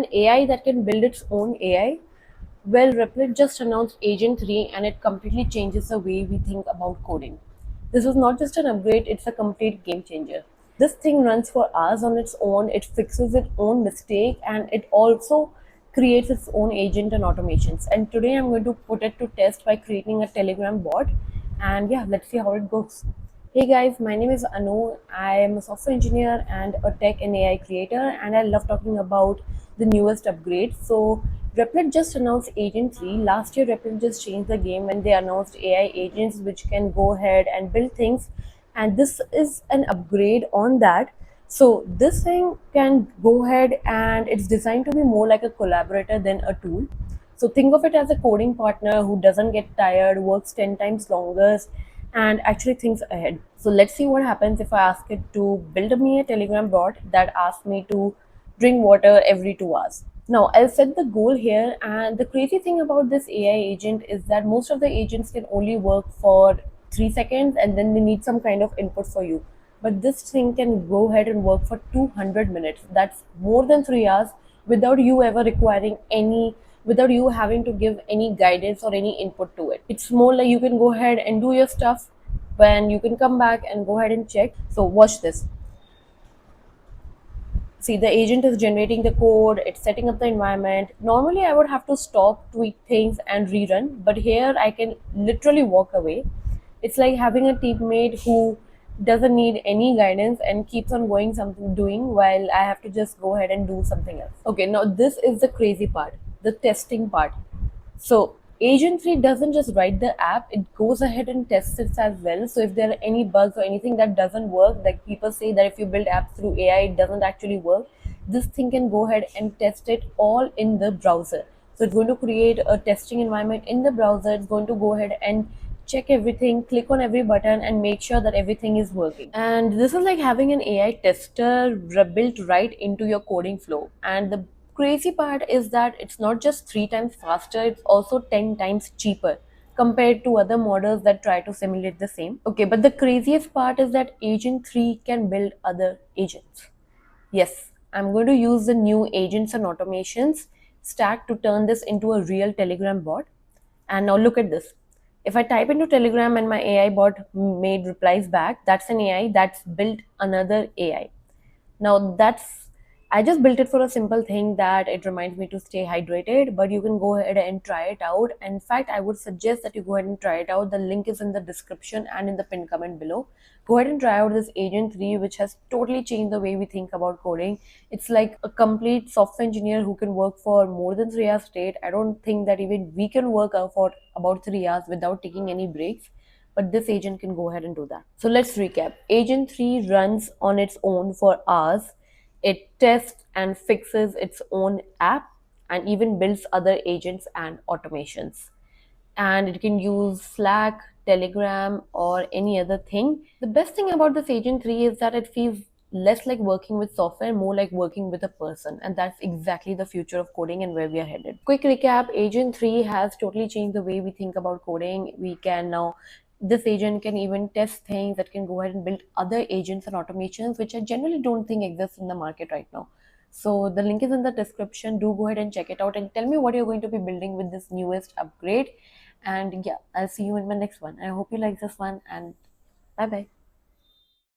an AI that can build its own AI? Well, Replit just announced Agent 3 and it completely changes the way we think about coding. This is not just an upgrade, it's a complete game changer. This thing runs for hours on its own, it fixes its own mistake, and it also creates its own agent and automations. And today I'm going to put it to test by creating a Telegram bot. And yeah, let's see how it goes. Hey guys, my name is Anu. I am a software engineer and a tech and AI creator, and I love talking about the newest upgrades. So, Replit just announced Agent 3. Last year, Replit just changed the game when they announced AI agents which can go ahead and build things, and this is an upgrade on that. So, this thing can go ahead and it's designed to be more like a collaborator than a tool. So think of it as a coding partner who doesn't get tired, works 10 times longer, and actually thinks ahead. So let's see what happens if I ask it to build me a Telegram bot that asks me to drink water every 2 hours. Now I'll set the goal here, and the crazy thing about this AI agent is that most of the agents can only work for 3 seconds and then they need some kind of input for you. But this thing can go ahead and work for 200 minutes. That's more than 3 hours without you ever requiring any, without you having to give any guidance or any input to it. It's more like you can go ahead and do your stuff when you can come back and go ahead and check. So watch this. See, the agent is generating the code, it's setting up the environment. Normally I would have to stop, tweak things and rerun, but here I can literally walk away. It's like having a teammate who doesn't need any guidance and keeps on going something doing while I have to just go ahead and do something else. Okay, now this is the crazy part, the testing part. So Agent 3 doesn't just write the app, it goes ahead and tests it as well. So if there are any bugs or anything that doesn't work, like people say that if you build apps through AI, it doesn't actually work, this thing can go ahead and test it all in the browser. So it's going to create a testing environment in the browser. It's going to go ahead and check everything, click on every button, and make sure that everything is working. And this is like having an AI tester built right into your coding flow. And the crazy part is that it's not just 3 times faster, it's also 10 times cheaper compared to other models that try to simulate the same. Okay, but the craziest part is that Agent 3 can build other agents. Yes, I'm going to use the new agents and automations stack to turn this into a real Telegram bot. And now look at this. If I type into Telegram and my AI bot made replies back, that's an AI that's built another AI. Now that's, I just built it for a simple thing that it reminds me to stay hydrated, but you can go ahead and try it out. In fact, I would suggest that you go ahead and try it out. The link is in the description and in the pinned comment below. Go ahead and try out this Agent 3, which has totally changed the way we think about coding. It's like a complete software engineer who can work for more than 3 hours straight. I don't think that even we can work out for about 3 hours without taking any breaks, but this agent can go ahead and do that. So let's recap. Agent 3 runs on its own for hours. It tests and fixes its own app and even builds other agents and automations. And it can use Slack, Telegram, or any other thing. The best thing about this Agent 3 is that it feels less like working with software, more like working with a person. And that's exactly the future of coding and where we are headed. Quick recap, Agent 3 has totally changed the way we think about coding. We can now, this agent can even test things, that can go ahead and build other agents and automations, which I generally don't think exist in the market right now. So the link is in the description. Do go ahead and check it out and tell me what you're going to be building with this newest upgrade. And yeah, I'll see you in my next one. I hope you like this one, and bye bye.